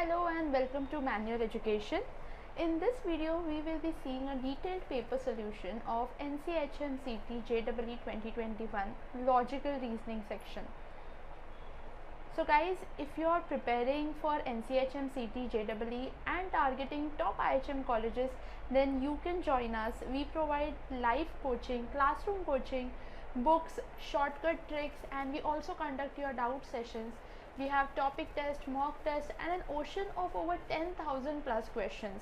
Hello and welcome to Manual Education. In this video, we will be seeing a detailed paper solution of NCHM-CT JEE 2021 Logical Reasoning section. So guys, if you are preparing for NCHM-CT JEE and targeting top IHM colleges, then you can join us. We provide live coaching, classroom coaching, books, shortcut tricks, and we also conduct your doubt sessions. We have topic test, mock test, and an ocean of over 10,000 plus questions.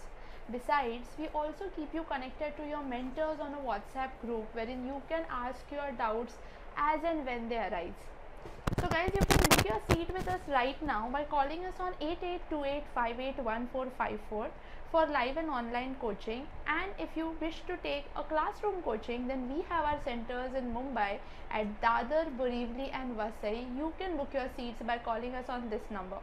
Besides, we also keep you connected to your mentors on a WhatsApp group wherein you can ask your doubts as and when they arise. So guys, you can book your seat with us right now by calling us on 8828581454 for live and online coaching. And if you wish to take a classroom coaching, then we have our centers in Mumbai at Dadar, Borivali and Vasai. You can book your seats by calling us on this number.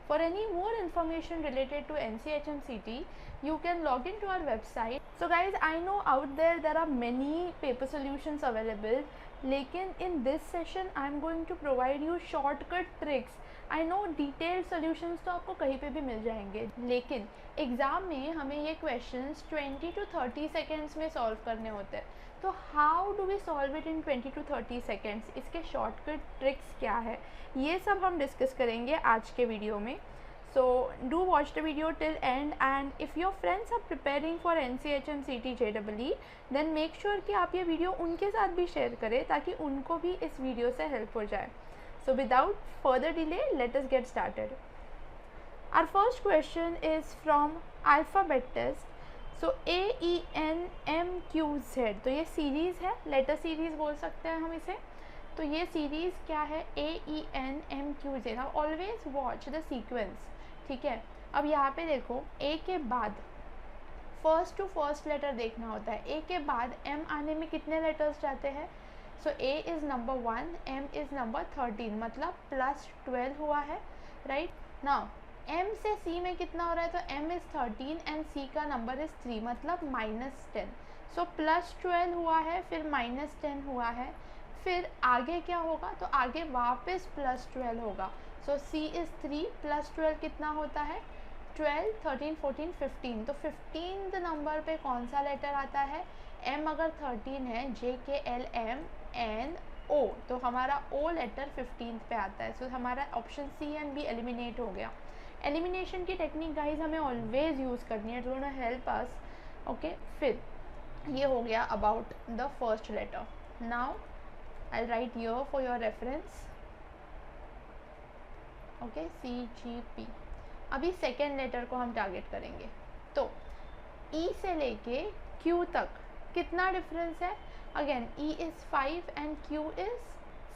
For any more information related to NCHM-CT, you can log into our website. So guys, I know out there are many paper solutions available, लेकिन in this session I am going to provide you shortcut tricks. I know detailed solutions तो आपको कहीं पे भी मिल जाएंगे, लेकिन exam में हमें ये क्वेश्चंस 20 to 30 सेकेंड्स में सॉल्व करने होते हैं. तो how do we solve it in 20 to 30 seconds, इसके शॉर्टकट ट्रिक्स क्या है, ये सब हम डिस्कस करेंगे आज के वीडियो में. So do watch the video till end, and if your friends are preparing for NCHM-CT JEE, then make sure कि आप ये वीडियो उनके साथ भी शेयर करें ताकि उनको भी इस वीडियो से हेल्प हो जाए. So without further delay, let us get started. Our first question is from alphabet test. So AENMQZ, तो ये सीरीज़ है, लेटर सीरीज़ बोल सकते हैं हम इसे. तो ये सीरीज़ क्या है, AENMQZ. Now always watch the sequence. ठीक है, अब यहाँ पे देखो, ए के बाद फर्स्ट टू फर्स्ट लेटर देखना होता है. ए के बाद एम आने में कितने लेटर्स जाते हैं. So A is number 1, M is number 13, मतलब +12 हुआ है, राइट. नाउ एम से सी में कितना हो रहा है, तो एम इज़ 13 एंड सी का नंबर इज़ 3, मतलब -10. सो +12 हुआ है, फिर -10 हुआ है, फिर आगे क्या होगा, तो आगे वापस +12 होगा. सो सी इज़ 3 +12 कितना होता है, 12, 13, 14, 15. तो 15th नंबर पे कौन सा लेटर आता है, एम अगर 13 है, JKLMNO, तो हमारा ओ लेटर 15th पे आता है. सो हमारा option C and B eliminate हो गया. एलिमिनेशन की टेक्निक गाइज हमें ऑलवेज यूज़ करनी है, डोंट हेल्प अस. ओके, फिर ये हो गया about the first letter. Now I write here for your reference. Okay, CGP. अभी सेकेंड लेटर को हम टारगेट करेंगे. तो E से लेके Q तक कितना डिफरेंस है. Again E is 5 and Q is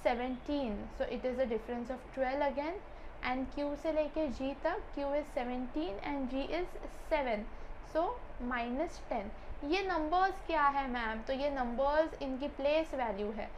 17, so it is a difference of 12 again. And Q से लेके G तक Q is 17 and G is 7, सो -10. ये नंबर्स क्या है मैम, तो ये नंबर्स इनकी प्लेस वैल्यू है.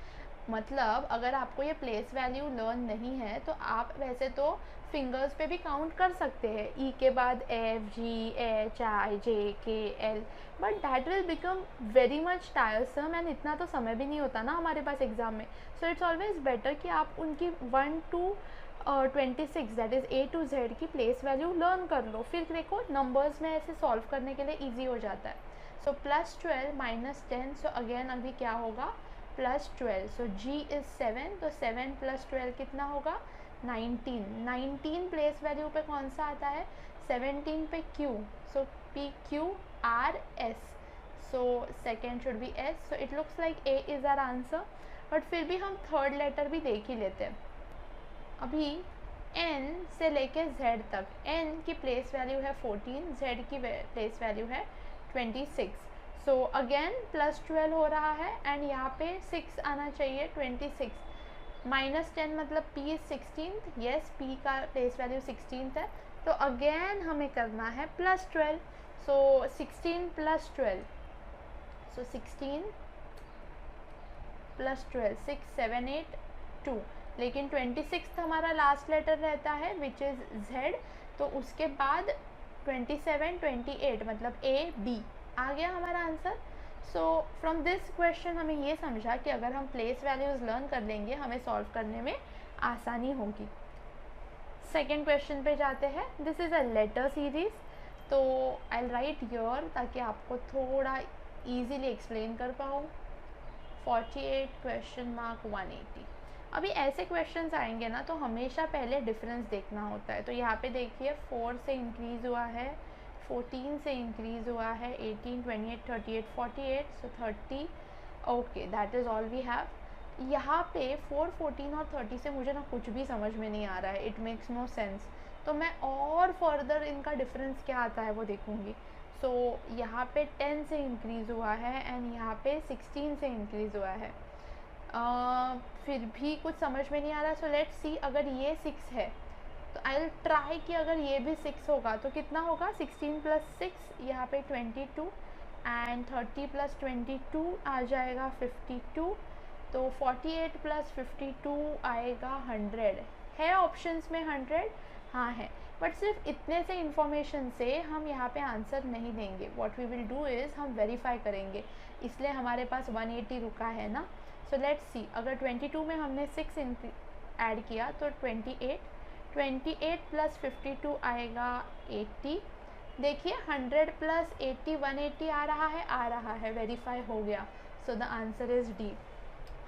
मतलब अगर आपको ये प्लेस वैल्यू लर्न नहीं है तो आप वैसे तो फिंगर्स पे भी काउंट कर सकते हैं, ई के बाद FGHIJKL, but that will become very much टायरसम and इतना तो समय भी नहीं होता ना हमारे पास एग्ज़ाम में. सो इट्स ऑलवेज बेटर कि आप उनकी 1 to 26 that is A to Z की प्लेस वैल्यू लर्न कर लो. फिर देखो नंबर्स में ऐसे सॉल्व करने के लिए ईजी हो जाता है. सो +12 -10, सो अगेन अभी क्या होगा, +12. सो G इज़ 7, तो 7 + 12 कितना होगा, 19. 19 प्लेस वैल्यू पे कौन सा आता है, 17 पे Q. So PQRS, so second should be S. So it looks like A is our answer, but फिर भी हम थर्ड लेटर भी देख ही लेते हैं. अभी N से लेके Z तक, N की प्लेस वैल्यू है 14, Z की प्लेस वैल्यू है 26. सो अगेन +12 हो रहा है एंड यहाँ पे 6 आना चाहिए, 26. -10 मतलब P is 16th, yes P का प्लेस वैल्यू 16th है. तो अगेन हमें करना है +12. सो 16 + 12, सो 16 + 12, 6, 7, 8, 2. लेकिन 26th हमारा लास्ट लेटर रहता है विच इज़ Z. तो उसके बाद 27, 28 मतलब AB आ गया हमारा answer. So from this question हमें ये समझा कि अगर हम प्लेस वैल्यूज़ लर्न कर लेंगे हमें सॉल्व करने में आसानी होगी. सेकेंड क्वेश्चन पे जाते हैं. This is a letter series, तो आई राइट योर ताकि आपको थोड़ा ईजीली एक्सप्लेन कर पाऊँ. 48 क्वेश्चन मार्क 180. अभी ऐसे क्वेश्चंस आएंगे ना तो हमेशा पहले डिफरेंस देखना होता है. तो यहाँ पे देखिए 4 से इंक्रीज़ हुआ है, 14 से इंक्रीज़ हुआ है, 18, 28, 38, 48, so 30. Okay, that is all we have. यहाँ पे 4, 14 और 30 से मुझे ना कुछ भी समझ में नहीं आ रहा है. It makes no sense. तो मैं और फर्दर इनका डिफरेंस क्या आता है वो देखूँगी. सो यहाँ पे 10 से इंक्रीज़ हुआ है एंड यहाँ पे 16 से इंक्रीज़ हुआ है. फिर भी कुछ समझ में नहीं आ रहा. सो लेट्स सी, अगर ये 6 है तो आई विल ट्राई कि अगर ये भी 6 होगा तो कितना होगा. 16 प्लस 6 यहाँ पे 22 एंड 30 प्लस 22 आ जाएगा 52. तो 48 प्लस 52 आएगा 100. है ऑप्शंस में 100? हाँ है, बट सिर्फ इतने से इंफॉर्मेशन से हम यहाँ पे आंसर नहीं देंगे. What we will do is हम वेरीफाई करेंगे, इसलिए हमारे पास 180 रुका है ना. सो लेट्स सी, अगर 22 में हमने 6 ऐड किया तो 28 प्लस 52 आएगा 80. देखिए 100 प्लस 80 180 आ रहा है, वेरीफाई हो गया. So the answer is D.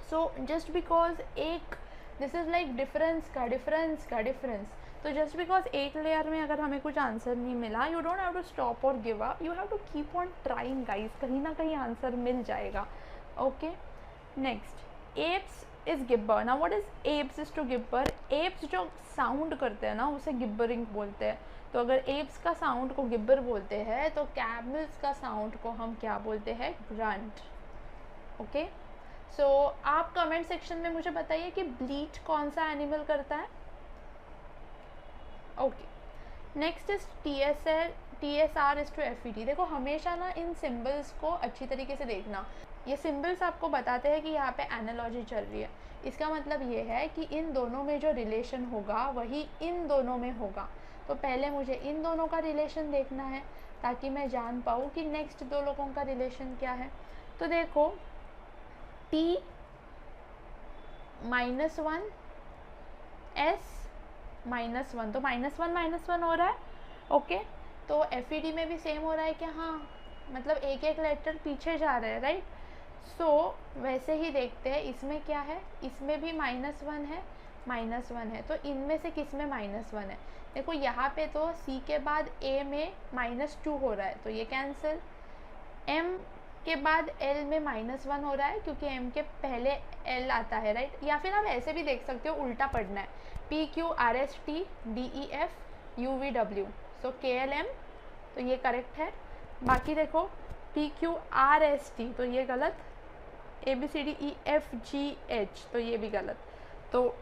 So just because एक, दिस इज़ लाइक डिफरेंस का डिफरेंस. तो जस्ट बिकॉज एक लेयर में अगर हमें कुछ आंसर नहीं मिला, you don't have to stop और give up, you have to keep on trying guys. कहीं ना कहीं आंसर मिल जाएगा. Okay, next, apes is gibber. Now what is apes is to gibber. Apes जो साउंड करते हैं ना उसे गिब्बरिंग बोलते हैं. तो अगर एप्स का साउंड को गिब्बर बोलते हैं तो कैमल्स का साउंड को हम क्या बोलते हैं, ग्रंट. ओके, सो आप कमेंट सेक्शन में मुझे बताइए कि ब्लीट कौन सा एनिमल करता है. Okay, next is TSR is to FET. देखो हमेशा ना इन सिम्बल्स को अच्छी तरीके से देखना. ये सिम्बल्स आपको बताते हैं कि यहाँ पे एनालॉजी चल रही है. इसका मतलब ये है कि इन दोनों में जो रिलेशन होगा वही इन दोनों में होगा. तो पहले मुझे इन दोनों का रिलेशन देखना है ताकि मैं जान पाऊँ कि नेक्स्ट दो लोगों का रिलेशन क्या है. तो देखो T -1 S -1, तो -1 हो रहा है. ओके, तो FED में भी सेम हो रहा है क्या. हाँ, मतलब एक एक लेटर पीछे जा रहे हैं, राइट. सो वैसे ही देखते हैं इसमें क्या है. इसमें भी -1 है, तो इनमें से किस में -1 है. देखो यहाँ पे तो C के बाद A में -2 हो रहा है तो ये कैंसिल. M के बाद L में -1 हो रहा है क्योंकि M के पहले L आता है, राइट. या फिर आप ऐसे भी देख सकते हो, उल्टा पढ़ना है. PQRST DEF UVW, सो KLM, तो ये करेक्ट है. बाकी देखो PQRST तो ये गलत, ABCDEFGH तो ये भी गलत. तो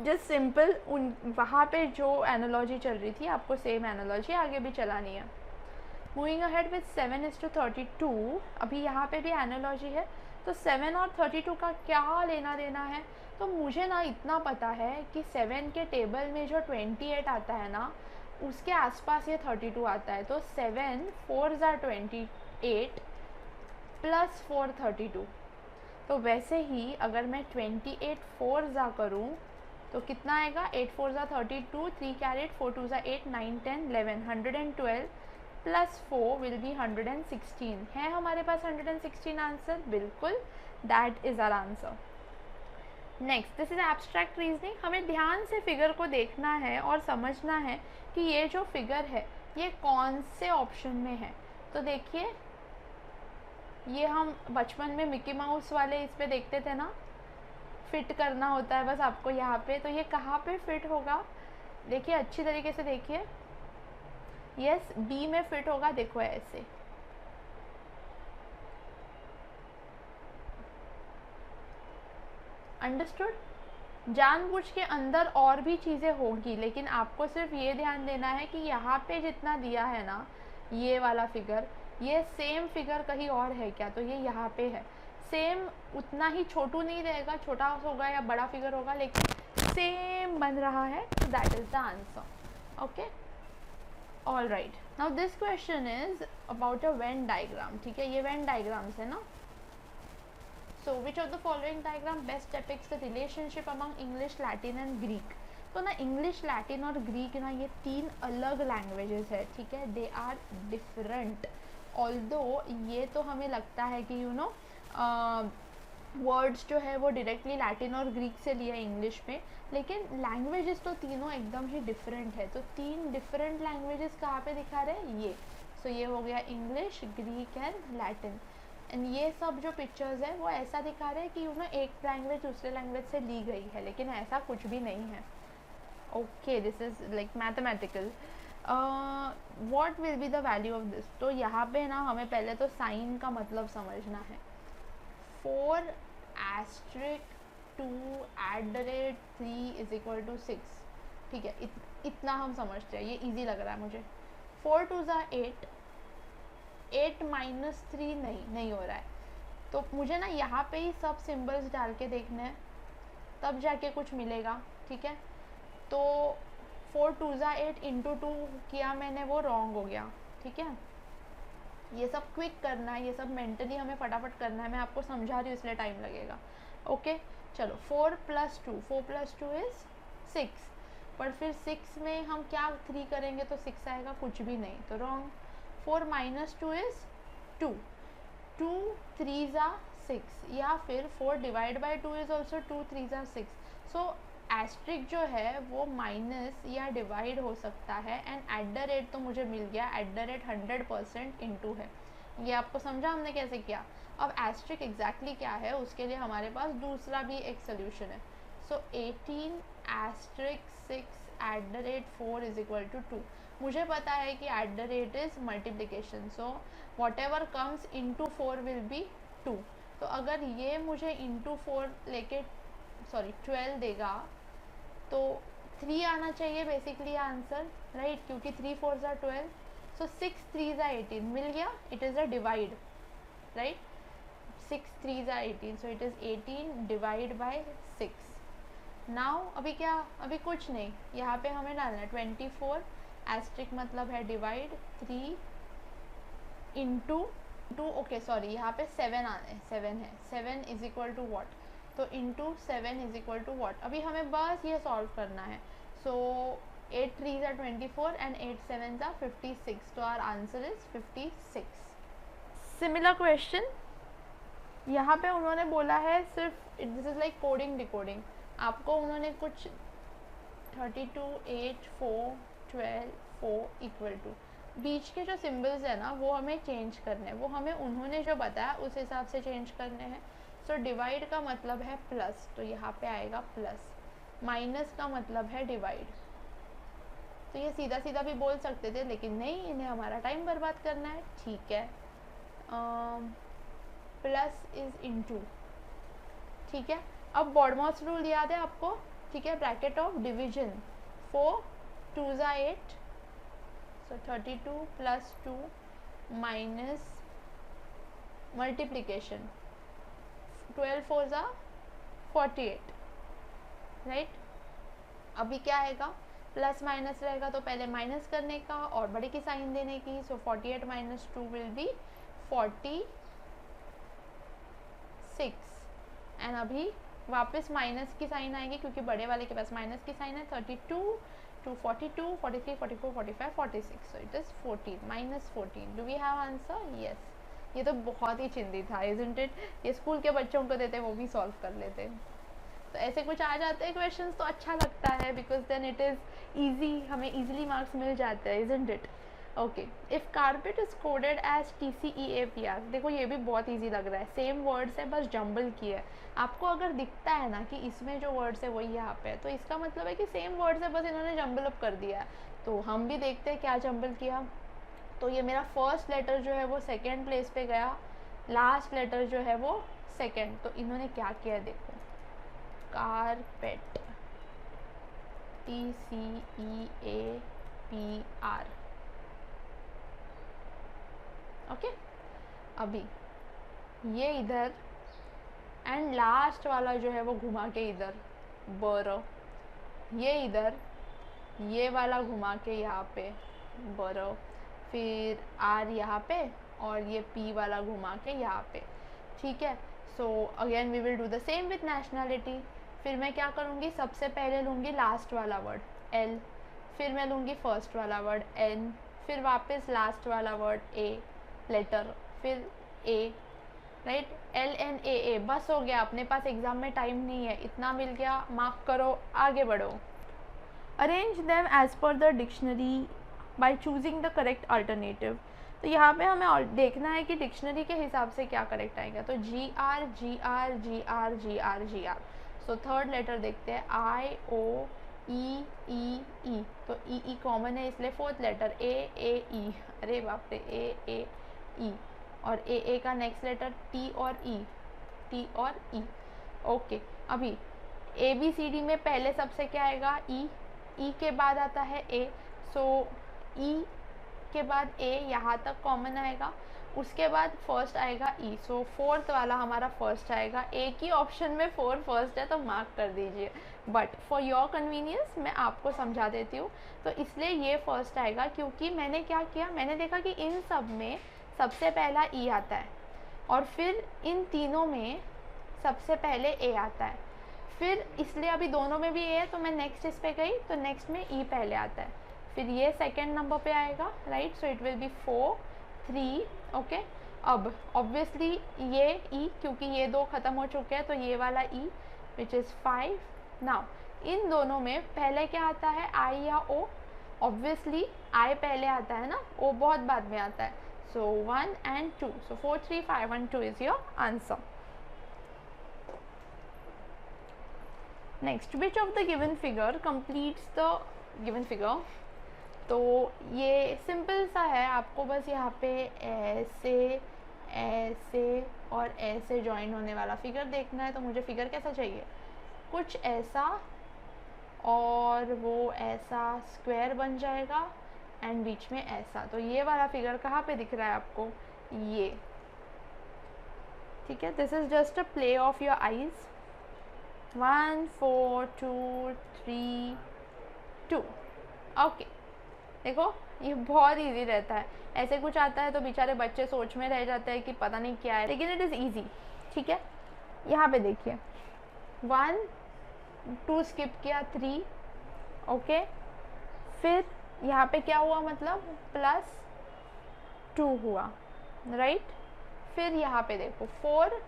जस्ट सिंपल उन वहाँ पे जो एनालॉजी चल रही थी आपको सेम एनालॉजी आगे भी चलानी है. Moving ahead with 7:32. अभी यहाँ पे भी एनालॉजी है, तो 7 और 32 का क्या लेना देना है. तो मुझे ना इतना पता है कि 7 के टेबल में जो 28 आता है ना उसके आसपास ये 32 आता है. तो 7 4s are 28 प्लस 4 32. तो वैसे ही अगर मैं 28 4s करूँ तो कितना आएगा. 8 4s are 32, 3 caret, 4 2s are 8, 9 10 11, 112 plus 4 will be 116. है हमारे पास 116 आंसर. बिल्कुल, that is our answer. Next, this is abstract reasoning. हमें ध्यान से फिगर को देखना है और समझना है कि ये जो फिगर है ये कौन से ऑप्शन में है. तो देखिए, ये हम बचपन में मिकी माउस वाले इस पे देखते थे ना, फिट करना होता है बस आपको यहाँ पे. तो ये कहाँ पे फिट होगा, देखिए अच्छी तरीके से देखिए. यस, बी में फिट होगा. देखो ऐसे, अंडरस्टूड. जानबूझ के अंदर और भी चीज़ें होगी लेकिन आपको सिर्फ ये ध्यान देना है कि यहाँ पे जितना दिया है ना ये वाला फिगर, ये सेम फिगर कहीं और है क्या. तो ये यहाँ पे है. सेम उतना ही छोटू नहीं रहेगा, छोटा होगा या बड़ा फिगर होगा, लेकिन सेम बन रहा है. तो that is the answer. Okay, all right. Now this question is about a Venn diagram. ठीक है, ये वेन डायग्राम्स है ना. So which of the following diagram best depicts the relationship among English, Latin and Greek? तो ना English, Latin और Greek ना ये 3 अलग लैंग्वेजेस है, ठीक है, दे आर डिफरेंट। ऑल्दो ये तो हमें लगता है कि यू नो वर्ड्स जो है वो डायरेक्टली लैटिन और ग्रीक से लिया इंग्लिश में, लेकिन लैंग्वेजेस तो तीनों एकदम ही डिफरेंट है। तो 3 डिफरेंट लैंग्वेजेस कहाँ पे दिखा रहे हैं, ये। सो ये हो गया English, Greek and Latin. And ये सब जो पिक्चर्स है वो ऐसा दिखा रहे हैं कि यू नो एक लैंग्वेज दूसरे लैंग्वेज से ली गई है, लेकिन ऐसा कुछ भी नहीं है। Okay, this is like mathematical. What will be the value of this? तो यहाँ पे ना हमें पहले तो साइन का मतलब समझना है। 4 asterisk 2 @3 इज इक्वल टू 6, ठीक है, इतना हम समझते हैं, ये इजी लग रहा है मुझे। 4 2 8, 8 माइनस 3 नहीं हो रहा है, तो मुझे ना यहाँ पे ही सब सिंबल्स डाल के देखने हैं, तब जाके कुछ मिलेगा, ठीक है। तो 4 2 8 इंटू 2 किया मैंने, वो रॉन्ग हो गया, ठीक है। ये सब क्विक करना है, ये सब मेंटली हमें फटाफट करना है, मैं आपको समझा रही हूँ इसलिए टाइम लगेगा। ओके चलो, 4 + 2, 4 + 2 इज 6, पर फिर 6 में हम क्या 3 करेंगे तो 6 आएगा, कुछ भी नहीं, तो रॉन्ग। 4 - 2 इज 2, 2 3s are 6, या फिर 4 divide by 2 is also 2 3s are 6। So asterisk जो है वो माइनस या डिवाइड हो सकता है, एंड @ तो मुझे मिल गया, @ 100% इंटू है। ये आपको समझा हमने कैसे किया। अब एस्ट्रिक एग्जैक्टली क्या है उसके लिए हमारे पास दूसरा भी एक सोल्यूशन है। सो 18 * 6 @ 4 इज इक्वल टू 2। मुझे पता है कि @ is multiplication, so what ever comes into 4 will B 2। तो अगर ये मुझे इंटू 4 लेके 12 देगा तो 3 आना चाहिए बेसिकली आंसर, राइट, क्योंकि 3 4s are 12, so 6 3s are 18 मिल गया, it is a divide, right, 6 3s are 18, so it is 18 divide by 6। Now अभी क्या, अभी कुछ नहीं, यहाँ पे हमें डालना है 24 एस्ट्रिक मतलब है डिवाइड 3 इंटू ओके सॉरी, यहाँ पे 7 आना है, 7 है, 7 इज इक्वल टू वॉट, तो into 7 is equal to what. अभी हमें बस ये सॉल्व करना है। सो 8 3s are 24 and 8 7s are 56, तो our answer is 56। Similar question यहाँ पे उन्होंने बोला है सिर्फ, this is like coding decoding, आपको उन्होंने कुछ 32 8 4 12 4 इक्वल टू, बीच के जो सिम्बल्स है ना वो हमें चेंज करने हैं, वो हमें उन्होंने जो बताया उस हिसाब से चेंज करने हैं। सो डिवाइड का मतलब है प्लस, तो यहाँ पे आएगा प्लस, माइनस का मतलब है डिवाइड। तो ये सीधा सीधा भी बोल सकते थे, लेकिन नहीं, इन्हें हमारा टाइम बर्बाद करना है, ठीक है। प्लस इज इनटू, ठीक है। अब बॉडमॉस रूल याद है आपको, ठीक है, bracket of division, 4 2s are 8, so 32 + 2 minus multiplication 12 4s are 48, right. अभी क्या आएगा, प्लस माइनस रहेगा तो पहले माइनस करने का और बड़े की साइन देने की, सो 48 - 2 विल बी 46, एंड अभी वापस माइनस की साइन आएगी क्योंकि बड़े वाले के पास माइनस की साइन है। 32 2 42 43 44 45 46, so it is 14 -14। Do we have answer? Yes. ये तो बहुत ही चिंदी था, इजंट इट? ये स्कूल के बच्चों को देते वो भी सॉल्व कर लेते। तो ऐसे कुछ आ जाते हैं क्वेश्चंस तो अच्छा लगता है, because then it is easy, हमें ईजिली मार्क्स मिल जाते हैं, isn't it? Okay, if carpet is coded as TCEAPR, देखो ये भी बहुत ईजी लग रहा है, सेम वर्ड्स है बस जंबल की है। आपको अगर दिखता है ना कि इसमें जो वर्ड्स है वही यहाँ पे है, तो इसका मतलब है कि सेम वर्ड्स है, बस इन्होंने जंबल अप कर दिया है। तो हम भी देखते हैं क्या जंबल किया। तो ये मेरा फर्स्ट लेटर जो है वो सेकेंड प्लेस पे गया, लास्ट लेटर जो है वो सेकेंड, तो इन्होंने क्या किया देखो, कारपेट, TCEAPR, ओके। अभी ये इधर एंड लास्ट वाला जो है वो घुमा के इधर, बर, ये इधर, ये वाला घुमा के यहाँ पे बर, फिर R यहाँ पे और ये P वाला घुमा के यहाँ पे, ठीक है। So again we will do the same with nationality. फिर मैं क्या करूँगी, सबसे पहले लूँगी लास्ट वाला वर्ड एल, फिर मैं लूँगी फर्स्ट वाला वर्ड एन, फिर वापस लास्ट वाला वर्ड ए लेटर, फिर ए, राइट, एल एन ए, बस हो गया, अपने पास एग्जाम में टाइम नहीं है, इतना मिल गया, मार्क करो, आगे बढ़ो। Arrange them as per the dictionary by choosing the correct alternative. तो यहाँ पे हमें देखना है कि डिक्शनरी के हिसाब से क्या करेक्ट आएगा। तो G R G R G R G R G R. So third letter देखते हैं, आई ओ ई ई ई। तो ई कॉमन है इसलिए फोर्थ लेटर ए ई। अरे बाप रे, ए ई। और ए का नेक्स्ट लेटर टी और ई, टी और ई। ओके, अभी ए बी सी डी में पहले सबसे क्या आएगा, ई के बाद आता है ए। सो ई के बाद ए यहाँ तक कॉमन आएगा, उसके बाद फर्स्ट आएगा ई। सो फोर्थ वाला हमारा फर्स्ट आएगा। एक ही ऑप्शन में 4 फर्स्ट है तो मार्क कर दीजिए, बट फॉर योर कन्वीनियंस मैं आपको समझा देती हूँ। तो इसलिए ये फर्स्ट आएगा, क्योंकि मैंने क्या किया, मैंने देखा कि इन सब में सबसे पहला ई आता है, और फिर इन तीनों में सबसे पहले ए आता है, फिर इसलिए अभी दोनों में भी ए है तो मैं नेक्स्ट इस पे गई तो नेक्स्ट में ई पहले आता है, फिर ये सेकेंड नंबर पे आएगा, right. So it will be 4 3। Okay, अब ऑब्वियसली ये ई, क्योंकि ये दो ख़त्म हो चुके हैं तो ये वाला ई विच इज़ 5। नाउ इन दोनों में पहले क्या आता है, आई या ओ। ऑब्वियसली आई पहले आता है ना, ओ बहुत बाद में आता है। सो 1 and 2, so 4 3 5 1 2 is your answer. Next, which of the given figure completes the given figure. तो ये सिंपल सा है, आपको बस यहाँ पे ऐसे ऐसे और ऐसे जॉइन होने वाला फिगर देखना है। तो मुझे फिगर कैसा चाहिए, कुछ ऐसा और वो ऐसा स्क्वायर बन जाएगा एंड बीच में ऐसा। तो ये वाला फिगर कहाँ पे दिख रहा है आपको, ये, ठीक है। This is just a play of your eyes. 1 4 2 3 2। Okay, देखो ये बहुत इजी रहता है। ऐसे कुछ आता है तो बेचारे बच्चे सोच में रह जाते हैं कि पता नहीं क्या है, लेकिन इट इज़ इजी, ठीक है। यहाँ पे देखिए 1 2 स्किप किया 3। ओके, फिर यहाँ पे क्या हुआ, मतलब +2 हुआ, राइट। फिर यहाँ पे देखो 4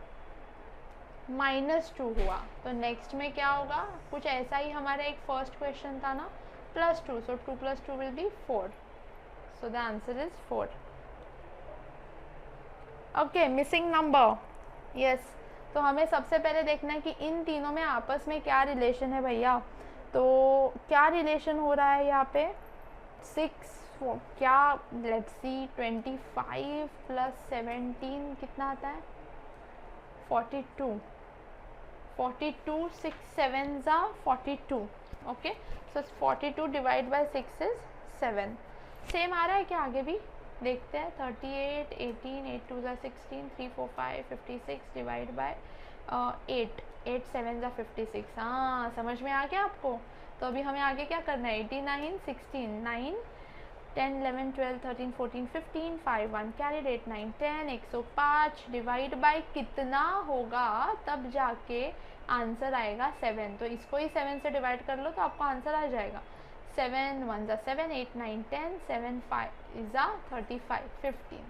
-2 हुआ। तो नेक्स्ट में क्या होगा, कुछ ऐसा ही हमारा एक फर्स्ट क्वेश्चन था ना, +2। सो 2 + 2 will be 4। So the answer is 4। Okay, missing number, yes. तो हमें सबसे पहले देखना है कि इन तीनों में आपस में क्या रिलेशन है भैया। तो क्या रिलेशन हो रहा है यहाँ पे, 6 क्या, लेट्स सी, 25 + 17 कितना आता है, 42। 42 6 7 ज़ा 42। Okay, so 42 divide by 6 is 7। Same आ रहा है क्या, आगे भी देखते हैं। 38 18 8 2 ज़ा 16 3 4 5 56 डिवाइड बाय 8 8 7 ज़ा 56। हाँ, समझ में आ गया आपको। तो अभी हमें आगे क्या करना है, 89 16 9 10 11 12 13 14 15 5 1 कैरिड 8 9 10 105 डिवाइड बाय कितना होगा, तब जाके आंसर आएगा 7। तो इसको ही 7 से डिवाइड कर लो तो आपको आंसर आ जाएगा। 7 1 ज़ा 7 8 9 10 7 5 ज़ा 35 15।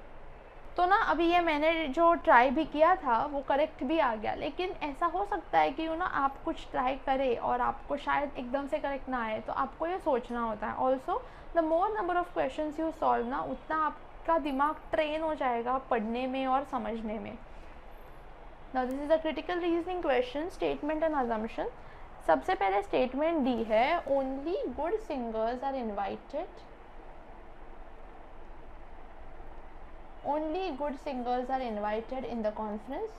तो ना अभी ये मैंने जो ट्राई भी किया था वो करेक्ट भी आ गया, लेकिन ऐसा हो सकता है कि आप कुछ ट्राई करें और आपको शायद एकदम से करेक्ट ना आए, तो आपको ये सोचना होता है। Also the more number of questions you solve ना, उतना आपका दिमाग ट्रेन हो जाएगा पढ़ने में और समझने में। Now this is a critical reasoning question, statement and assumption. सबसे पहले स्टेटमेंट दी है, only good singers are invited. Only good singers are invited in the conference.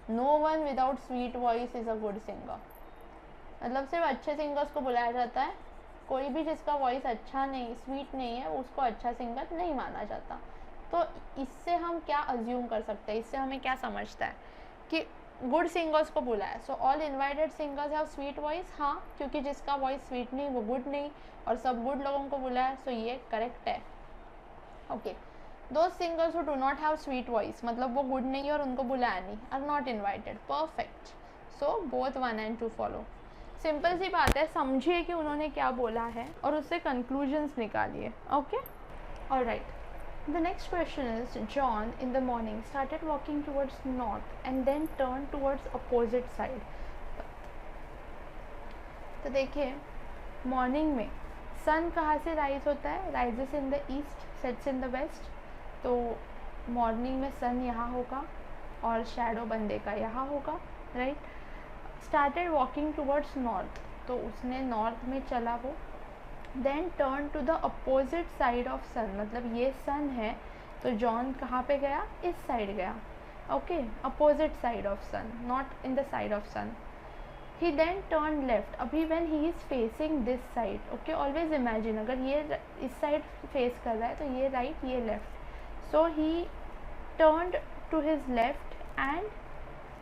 No one without sweet voice is a good singer. मतलब सिर्फ अच्छे singers को बुलाया जाता है, कोई भी जिसका वॉइस अच्छा नहीं, स्वीट नहीं है, उसको अच्छा सिंगर नहीं माना जाता। तो इससे हम क्या अज्यूम कर सकते हैं, इससे हमें क्या समझता है कि गुड सिंगर्स को बुलाया। So all invited singers have sweet voice. हाँ, क्योंकि जिसका वॉइस स्वीट नहीं वो गुड नहीं, और सब गुड लोगों को बुलाया, सो ये करेक्ट है। Okay, Those singers who do not have sweet voice, मतलब वो गुड नहीं और उनको बुलाया नहीं, are not invited. Perfect. So both 1 and 2 follow. Simple सी बात है, समझिए कि उन्होंने क्या बोला है और उससे कंक्लूजन्स निकालिए. Okay, alright. The next question is, John in the morning started walking towards north and then turned towards opposite side. तो देखिए, मॉर्निंग में सन कहाँ से राइज होता है? Rises in the east, sets in the west. तो morning में sun यहाँ होगा और शैडो बंदे का यहाँ होगा, right. Started walking towards north, तो उसने नॉर्थ में चला वो. Then turn to the opposite side of sun, मतलब ये सन है तो जॉन कहाँ पे गया? इस साइड गया. Okay, opposite side of sun, not in the side of sun. He then turn left. अभी when he is facing this side, okay, always imagine अगर ये इस साइड फेस कर रहा है तो ये राइट, ये left. So he turned to his left and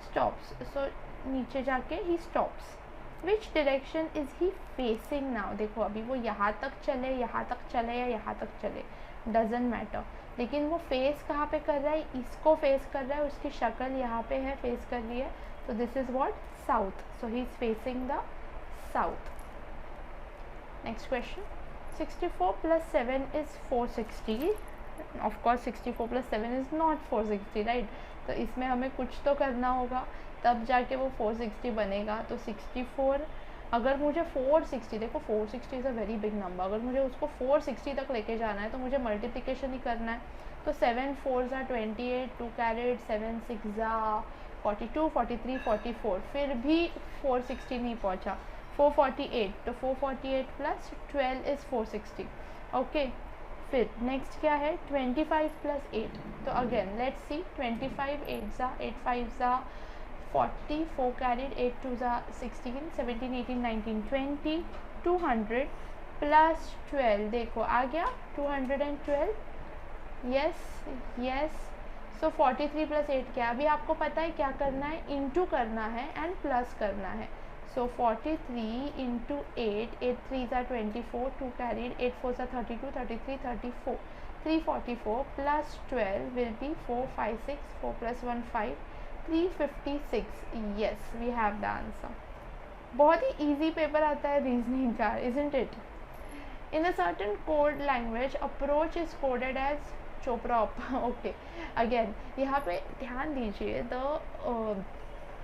stops. So नीचे जाके he stops. Which direction is he facing now? देखो अभी वो यहाँ तक चले, यहाँ तक चले या यहाँ तक चले, डजेंट मैटर, लेकिन वो फेस कहाँ पे कर रहा है? इसको फेस कर रहा है. उसकी शक्ल यहाँ पे है, फेस कर रही है. तो this is what? South. So he is facing the south. Next question. 64 + 7 is 460. Of course 64 + 7 is not 460, right. तो इसमें हमें कुछ तो करना होगा, तब जाके वो 460 बनेगा. तो 64, अगर मुझे 460, देखो 460 is a very big number, अगर मुझे उसको 460 तक लेके जाना है तो मुझे मल्टीप्लिकेशन ही करना है. तो 7 4s are 28, 2 carat, 7 6s are 42, 43, 44. फिर भी 460 नहीं पहुँचा. 448, तो 448 + 12 इज़ 460. ओके, फिर नेक्स्ट क्या है? 25 + 8. तो again let's see, 25 8s are 8 5s are 40, 4 carried, 8 2s are 16, 17 18 19 20, 200 + 12. देखो आ गया 212. Yes yes. सो 43 + 8 क्या? अभी आपको पता है क्या करना है? इंटू करना है एंड प्लस करना है. सो 43 × 8, 8 3s are 24, 2 carried, 8 4s are 32, 33 34, 344 + 12 will be 4 5 6, 4 + 1 5, 356. yes, we have the answer. बहुत ही easy पेपर आता है रीजनिंग का, isn't it? In a certain code language, approach is coded as Chopra. Okay, again यहाँ पे ध्यान दीजिए, द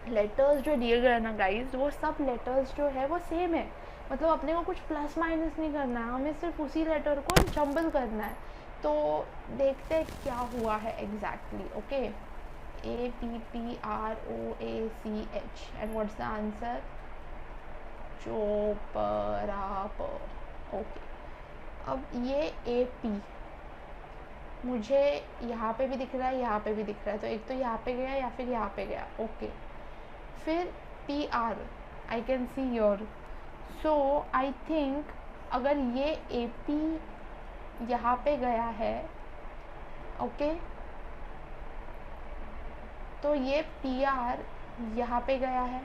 लेटर्स जो दिए गए ना गाइज, वो सब लेटर्स जो है वो सेम है. मतलब अपने को कुछ प्लस माइनस नहीं करना है, हमें सिर्फ उसी लेटर को जंबल करना है. तो देखते क्या हुआ है exactly. Okay, APPROACH, and what's the answer? चोपराप. ओके, अब ये AP मुझे यहाँ पे भी दिख रहा है, यहाँ पे भी दिख रहा है, तो एक तो यहाँ पे गया या फिर यहाँ पे गया. ओके, फिर PR I can see your. So I think अगर ये AP यहाँ पे गया है, ओके, तो ये PR यहाँ पे गया है,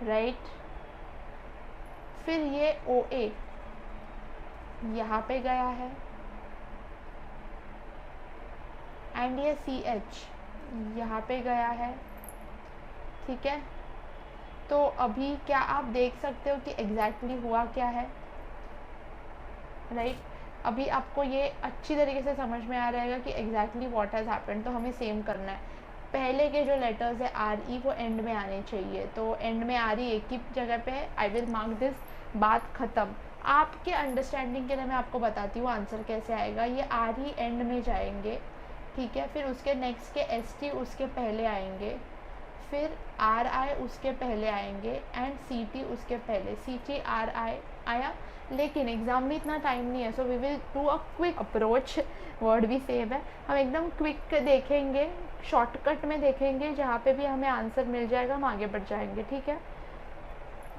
राइट. फिर ये OA यहाँ पे गया है एंड ये CH यहाँ पे गया है. ठीक है, तो अभी क्या आप देख सकते हो कि एग्जैक्टली हुआ क्या है, राइट. अभी आपको ये अच्छी तरीके से समझ में आ रहेगा कि एग्जैक्टली व्हाट हैज़ हैपेंड. तो हमें सेम करना है. पहले के जो लेटर्स है RE वो एंड में आने चाहिए, तो एंड में RE एक ही जगह पे है. I will mark this. बात ख़त्म. आपके अंडरस्टैंडिंग के लिए मैं आपको बताती हूँ आंसर कैसे आएगा. ये RE एंड में जाएंगे, ठीक है. फिर उसके नेक्स्ट के ST उसके पहले आएंगे, फिर RI उसके पहले आएंगे एंड CT उसके पहले. CT RI आया, लेकिन एग्ज़ाम में इतना टाइम नहीं है, so we will do a quick approach. Word भी सेम है, हम एकदम क्विक देखेंगे, शॉर्टकट में देखेंगे, जहाँ पे भी हमें आंसर मिल जाएगा हम आगे बढ़ जाएंगे. ठीक है.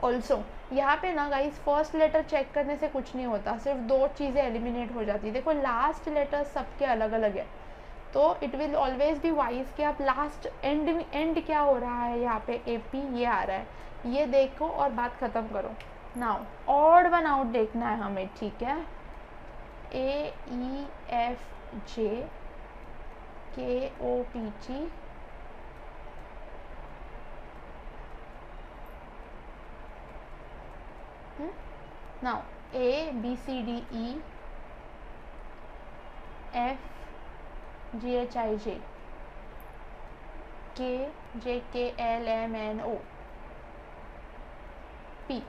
ऑल्सो यहाँ पे ना गाइस, फर्स्ट लेटर चेक करने से कुछ नहीं होता, सिर्फ 2 चीज़ें एलिमिनेट हो जाती है. देखो लास्ट लेटर सबके अलग अलग है, तो it will always be wise कि आप लास्ट एंड क्या हो रहा है यहाँ पे. AP ये आ रहा है, ये देखो और बात ख़त्म करो. नाउ ऑड वन आउट देखना है हमें, ठीक है. AEFJ KOPG now A B C D E F G H I J K J K L M N O P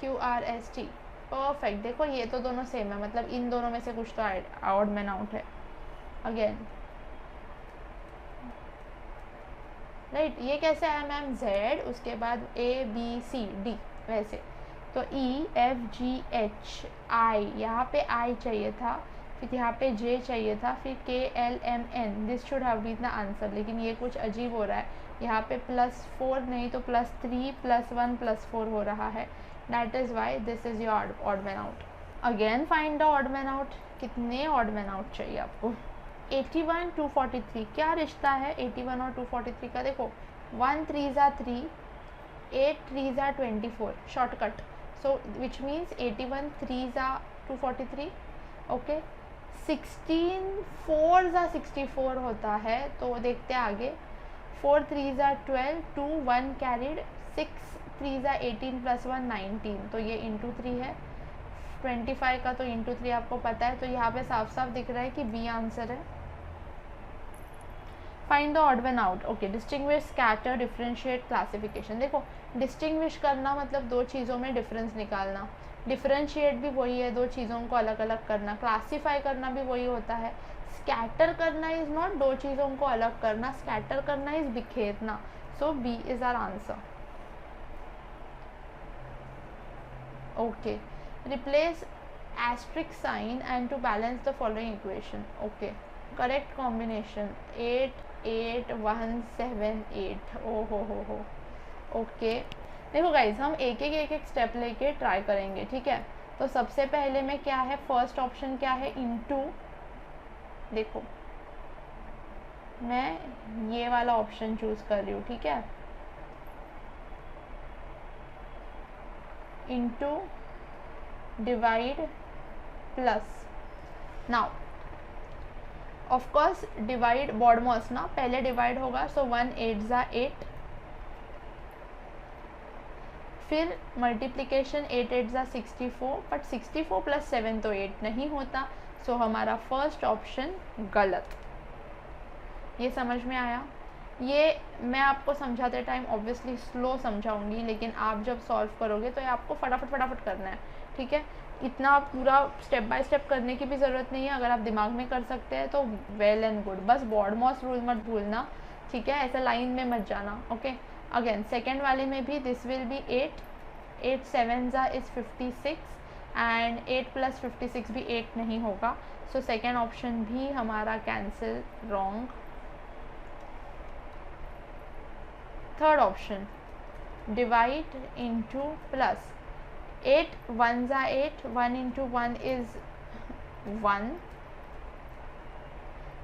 Q R S T। Perfect. देखो ये तो दोनों सेम है, मतलब इन दोनों में से कुछ तो ऑड मैन आउट है। अगेन राइट, ये कैसे आया मैम? Z उसके बाद A B C D वैसे, तो E F G H I, यहाँ पे I चाहिए था, फिर यहाँ पे J चाहिए था, फिर K L M N, this should have been the answer. लेकिन ये कुछ अजीब हो रहा है, यहाँ पे +4 नहीं तो +3 +1 +4 हो रहा है। That is why this is your odd man out. Again find the odd man out. कितने ऑड मैन आउट चाहिए आपको? 81 243, क्या रिश्ता है 81 और 243 का? देखो 1 3 ज़ा 3, 8 3 ज़ा 24, शॉर्टकट। सो विच मीन्स 81 3 ज़ा 243, ओके। 16 4 ज़ा 64 होता है, तो देखते हैं आगे। 4 3 ज़ा 12, 2 1 कैरिड, 6 3 ज़ा 18 +1 19, तो ये इंटू 3 है। 25 का तो इंटू 3 आपको पता है, तो यहाँ पे साफ साफ दिख रहा है कि बी आंसर है। Find the odd one out. Okay, distinguish, scatter, differentiate, classification. देखो डिस्टिंग्विश करना मतलब दो चीज़ों में डिफरेंस निकालना, डिफरेंशिएट भी वही है, दो चीज़ों को अलग अलग करना, क्लासीफाई करना भी वही होता है। स्कैटर करना इज़ नॉट दो चीज़ों को अलग करना, स्कैटर करना इज़ बिखेरना। So B is our answer. Okay, replace asterisk sign and to balance the following equation. Okay, correct combination 8 8 1 7 8। ओ हो। ओके, देखो गाइज हम एक एक स्टेप लेके ट्राई करेंगे, ठीक है। तो सबसे पहले में क्या है, फर्स्ट ऑप्शन क्या है, इनटू। देखो मैं ये वाला ऑप्शन चूज कर रही हूँ, ठीक है। Into divide plus. Now of course divide BODMAS ना, पहले डिवाइड होगा, सो 1 8 ज़ा 8, फिर मल्टीप्लिकेशन 8 8 ज़ा 64, बट 64 + 7 तो 8 नहीं होता, सो हमारा फर्स्ट ऑप्शन गलत। ये समझ में आया? ये मैं आपको समझाते टाइम ऑब्वियसली स्लो समझाऊंगी, लेकिन आप जब सॉल्व करोगे तो ये आपको फटाफट करना है, ठीक है। इतना पूरा स्टेप बाय स्टेप करने की भी ज़रूरत नहीं है, अगर आप दिमाग में कर सकते हैं तो वेल एंड गुड। बस बॉडमॉस रूल मत भूलना, ठीक है, ऐसा लाइन में मत जाना। ओके, अगेन सेकेंड वाले में भी दिस विल बी 8 8 7 ज़ा इज़ 56 एंड 8 + 56 भी 8 नहीं होगा, सो सेकेंड ऑप्शन भी हमारा cancel, wrong. Third option divide into plus, 8 1 ज़ा 8, 1 × 1 is 1,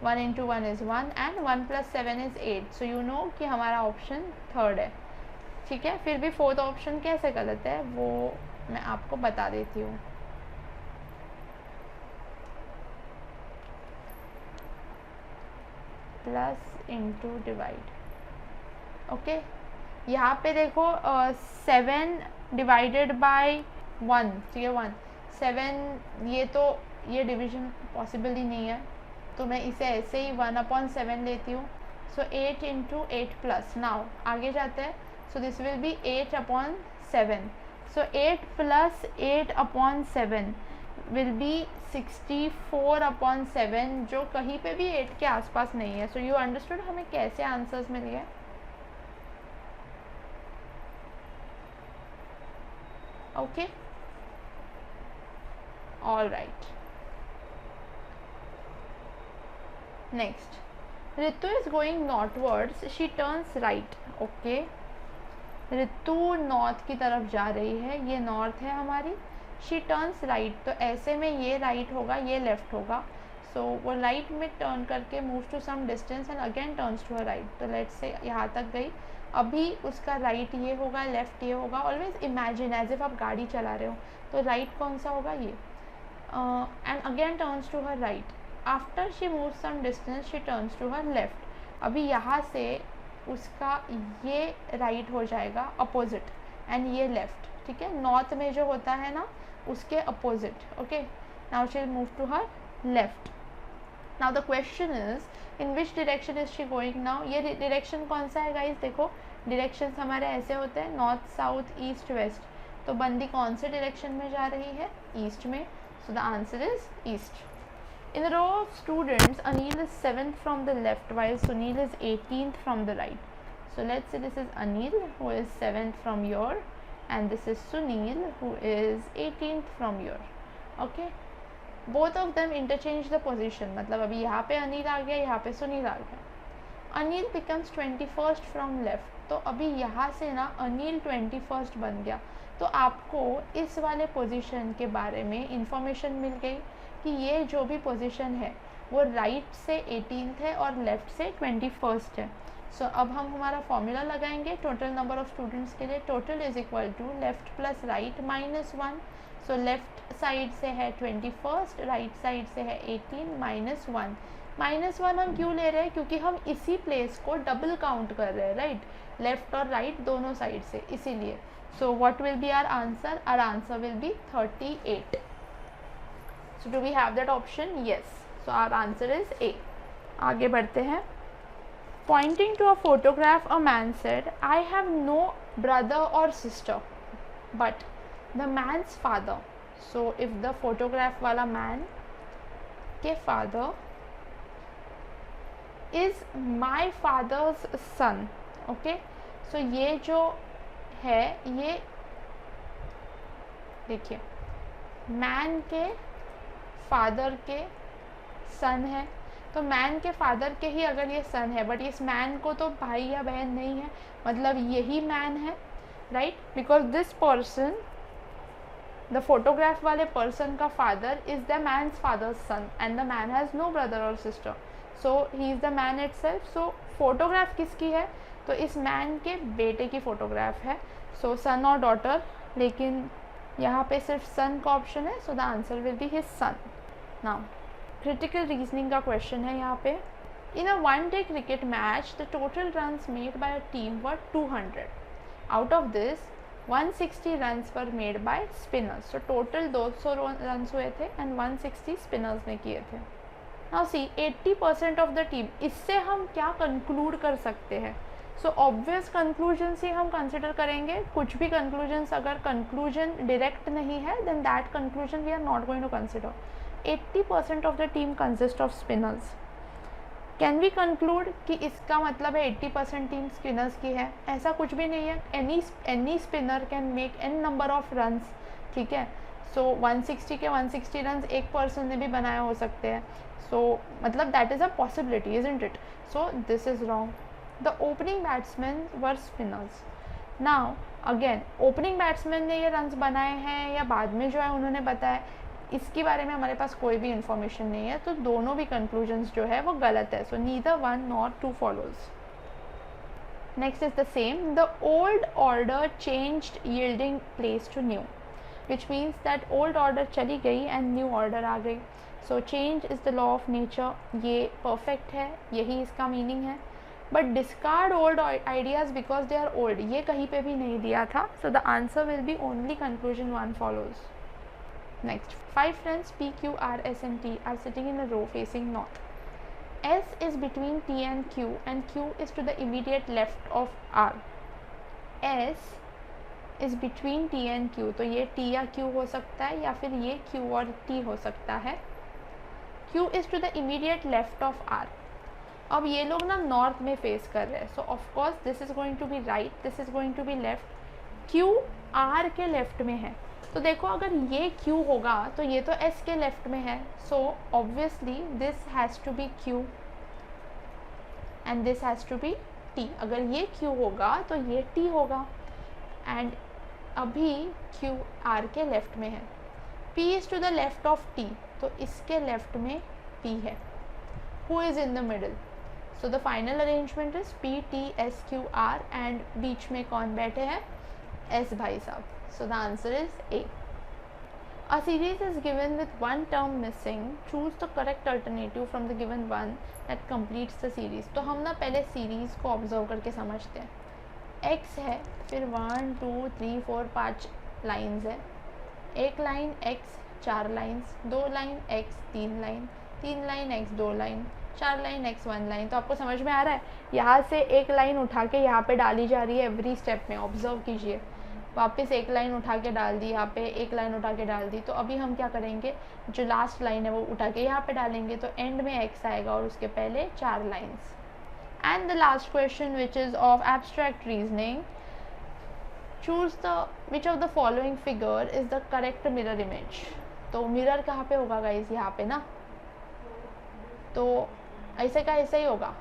1 × 1 is 1 and 1 + 7 is 8, so you know कि हमारा ऑप्शन थर्ड है, ठीक है। फिर भी फोर्थ ऑप्शन कैसे गलत है वो मैं आपको बता देती हूँ। Plus into divide, okay. यहाँ पे देखो 7 डिवाइडेड बाय 1, ठीक है, 1 7, ये तो ये डिवीजन पॉसिबल ही नहीं है, तो मैं इसे ऐसे ही 1/7 लेती हूँ। सो 8 × 8 प्लस, नाउ आगे जाते हैं, so this will be 8/7, so 8 + 8/7 will be 64/7, जो कहीं पे भी 8 के आसपास नहीं है। सो यू अंडरस्टूड हमें कैसे आंसर्स मिल गए। Okay, all right. Next, Ritu is going northwards, she turns right. Okay, Ritu north की तरफ जा रही है, ये नॉर्थ है हमारी, शी टर्न्स राइट, तो ऐसे में ये राइट होगा, ये लेफ्ट होगा। सो वो राइट में टर्न करके move to some distance and again turns to a right, तो लेट्स से यहाँ तक गई, अभी उसका राइट ये होगा, लेफ्ट ये होगा। ऑलवेज इमेजिन एज इफ आप गाड़ी चला रहे हो, तो राइट कौन सा होगा, ये, and again turns to her right. After she move some distance she turns to her left. अभी यहाँ से उसका ये राइट हो जाएगा अपोजिट एंड ये लेफ्ट, ठीक है, नॉर्थ में जो होता है ना उसके opposite. Okay, now she will move to her left. Now the question is in which direction is she going now. ये डायरेक्शन कौन सा है गाइज? देखो डायरेक्शंस हमारे ऐसे होते हैं, नॉर्थ, साउथ, ईस्ट, वेस्ट. तो बंदी कौन से डायरेक्शन में जा रही है? ईस्ट में. सो the answer is east. In the row of students, Anil is 7th from the left while Sunil is 18th from the right. So let's say this is Anil who is 7th from your, and this is Sunil who is 18th from your. Okay, both of them interchange the position. मतलब अभी यहाँ पे अनिल आ गया, यहाँ पे सुनील आ गया. Anil becomes 21st from left. तो अभी यहाँ से ना अनिल 21st बन गया. तो आपको इस वाले पोजीशन के बारे में इंफॉर्मेशन मिल गई कि ये जो भी पोजीशन है वो राइट से 18th है और लेफ़्ट से 21st है. सो अब हम हमारा फॉर्मूला लगाएंगे टोटल नंबर ऑफ स्टूडेंट्स के लिए. Total is equal to left plus right -1. सो लेफ़्ट साइड से है 21st, राइट साइड से है 18 -1. -1 हम क्यों ले रहे हैं? क्योंकि हम इसी प्लेस को डबल काउंट कर रहे हैं, राइट, लेफ़्ट और राइट दोनों साइड से, इसीलिए. So what will be our answer? Our answer will be 38. So do we have that option? Yes. So our answer is A. आगे बढ़ते हैं. Pointing to a photograph, a man said, "I have no brother or sister, but the man's father." So if the photograph वाला man के father is my father's son. Okay. So ये जो है ये देखिए मैन के फादर के सन है. तो मैन के फादर के ही अगर ये सन है, बट इस मैन को तो भाई या बहन नहीं है, मतलब यही मैन है, right, because this person, the photograph वाले पर्सन का father is the man's father's son and the man has no brother और sister. So he is the man itself. So photograph किसकी है? तो इस मैन के बेटे की फोटोग्राफ है. सो सन और डॉटर, लेकिन यहाँ पे सिर्फ सन का ऑप्शन है. So the answer will be his son. Now critical reasoning का क्वेश्चन है यहाँ पे. In a one day cricket match the total runs made by a team were 200. Out of this 160 runs were made by spinners. So total 200 runs हुए थे and 160 spinners ने किए थे. Now see 80% of the team. इससे हम क्या conclude कर सकते हैं? सो ऑब्वियस कंक्लूजन से हम कंसिडर करेंगे. कुछ भी कंक्लूजन्स अगर कंक्लूजन डायरेक्ट नहीं है then that conclusion we are not going to consider. 80% of the team consist of spinners. Can we conclude कि इसका मतलब है 80% टीम स्पिनर्स की है? ऐसा कुछ भी नहीं है. Any spinner can make an number of runs. ठीक है. सो 160 के 160 रन्स एक पर्सन ने भी बनाए हो सकते हैं. सो मतलब that is a possibility, isn't it? So this is wrong. The opening batsmen were spinners. Now again opening batsman ने ये रन्स बनाए हैं या बाद में जो है उन्होंने बताया, इसके बारे में हमारे पास कोई भी इंफॉर्मेशन नहीं है. तो दोनों भी कंक्लूजन्स जो है वो गलत है. So neither one nor two follows. Next is the same. The old order changed yielding place to new, which means that old order चली गई एंड न्यू ऑर्डर आ गई. So change is the law of nature. ये perfect है, यही इसका meaning है. But discard old ideas because they are old, ये कहीं पे भी नहीं दिया था. So the answer will be only conclusion 1 follows. Next, 5 friends P, Q, R, S and T are sitting in a row facing north. S is between T and Q is to the immediate left of R. S is between T and Q. तो ये T या Q हो सकता है या फिर ये Q और T हो सकता है. Q is to the immediate left of R. अब ये लोग ना नॉर्थ में फेस कर रहे हैं. So of course this is going to be right, this is going to be left. Q R के लेफ्ट में है. तो देखो अगर ये Q होगा तो ये तो S के लेफ्ट में है. So obviously this has to be Q and this has to be T. अगर ये Q होगा तो ये T होगा. एंड अभी Q R के लेफ्ट में है. P is to the left of T. तो इसके लेफ्ट में P है. Who is in the middle? So the final arrangement is P, T, S, Q, R and बीच में कौन बैठे हैं? S भाई साहब. So the answer is A. A series is given with one term missing. Choose the correct alternative from the given one that completes the series. तो हम ना पहले सीरीज़ को ऑब्जर्व करके समझते हैं. X है, फिर 1 2 3 4 5 लाइंस है, एक line x 4 lines, 2 line x 3 line, 3 line x 2 line, 4 line x 1 line. तो आपको समझ में आ रहा है, यहाँ से एक लाइन उठा के यहाँ पे डाली जा रही है एवरी स्टेप में, ऑब्जर्व कीजिए। वापस एक लाइन उठा के डाल दी, यहाँ पे एक लाइन उठा के डाल दी। तो अभी हम क्या करेंगे, जो लास्ट लाइन है वो उठा के यहाँ पे डालेंगे, तो एंड में x आएगा और उसके पहले 4 lines. And the last question which is of abstract reasoning, choose the which of the following figure is the correct mirror image. तो मिरर कहाँ पे होगा गाइज, यहाँ पे ना, तो ऐसे का ऐसे ही होगा,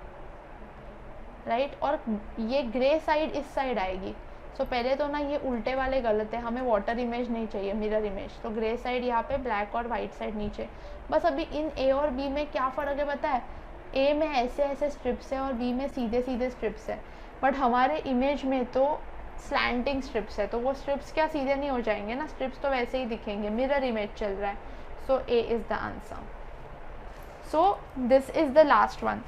राइट। और ये ग्रे साइड इस साइड आएगी। सो पहले तो ना ये उल्टे वाले गलत है, हमें वाटर इमेज नहीं चाहिए, मिरर इमेज। तो ग्रे साइड यहाँ पे, ब्लैक और वाइट साइड नीचे। बस अभी इन ए और बी में क्या फ़र्क है पता है, ए में ऐसे ऐसे स्ट्रिप्स है और बी में सीधे सीधे स्ट्रिप्स है, बट हमारे इमेज में तो स्लैंटिंग स्ट्रिप्स है। तो वो स्ट्रिप्स क्या सीधे नहीं हो जाएंगे ना, स्ट्रिप्स तो वैसे ही दिखेंगे, मिरर इमेज चल रहा है। So A is the answer. So this is the last one.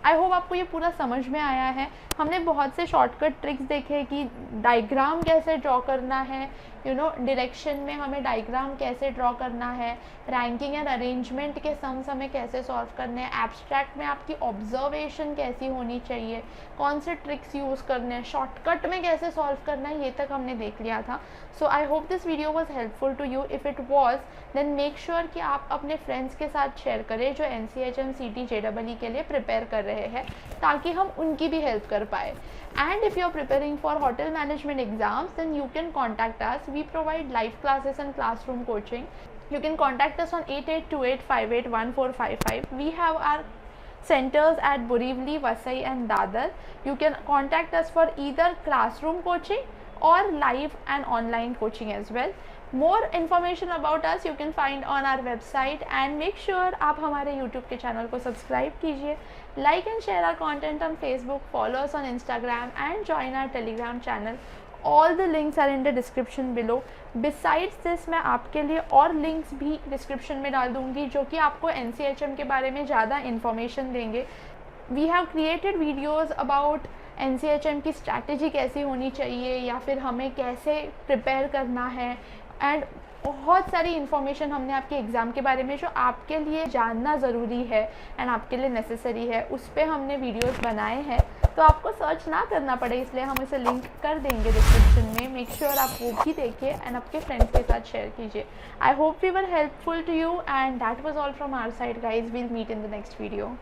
I hope आपको ये पूरा समझ में आया है। हमने बहुत से शॉर्टकट ट्रिक्स देखे कि डायग्राम कैसे ड्रॉ करना है, डायरेक्शन में हमें डायग्राम कैसे ड्रॉ करना है, रैंकिंग एंड अरेंजमेंट के सम्स हमें कैसे सॉल्व करने हैं, एब्स्ट्रैक्ट में आपकी ऑब्जर्वेशन कैसी होनी चाहिए, कौन से ट्रिक्स यूज़ करने हैं, शॉर्टकट में कैसे सॉल्व करना है, ये तक हमने देख लिया था। So I hope this video was helpful to you. If it was then make sure कि आप अपने फ्रेंड्स के साथ शेयर करें जो NCHM CT JEE के लिए प्रिपेयर कर रहे हैं, ताकि हम उनकी भी हेल्प कर पाए। And if you're preparing for hotel management exams, then you can contact us. We provide live classes and classroom coaching. You can contact us on 8828581455. We have our centers at Borivali, Vasai and Dadar. You can contact us for either classroom coaching or live and online coaching as well. More information about us you can find on our website, and make sure आप हमारे YouTube के channel को subscribe कीजिए, like and share our content on Facebook, follow us on Instagram and join our Telegram channel. All the links are in the description below. Besides this, मैं आपके लिए और links भी description में डाल दूँगी जो कि आपको NCHM के बारे में ज़्यादा information देंगे। We have created videos about NCHM की strategy कैसी होनी चाहिए, या फिर हमें कैसे प्रिपेयर करना है, एंड बहुत सारी इन्फॉर्मेशन हमने आपके एग्ज़ाम के बारे में जो आपके लिए जानना ज़रूरी है एंड आपके लिए नेसेसरी है, उस पर हमने वीडियोस बनाए हैं। तो आपको सर्च ना करना पड़े, इसलिए हम इसे लिंक कर देंगे डिस्क्रिप्शन में। मेक श्योर आप वो भी देखिए एंड आपके फ्रेंड्स के साथ शेयर कीजिए। I hope we were helpful to you, and that was all from our side guys. Will meet in the next video.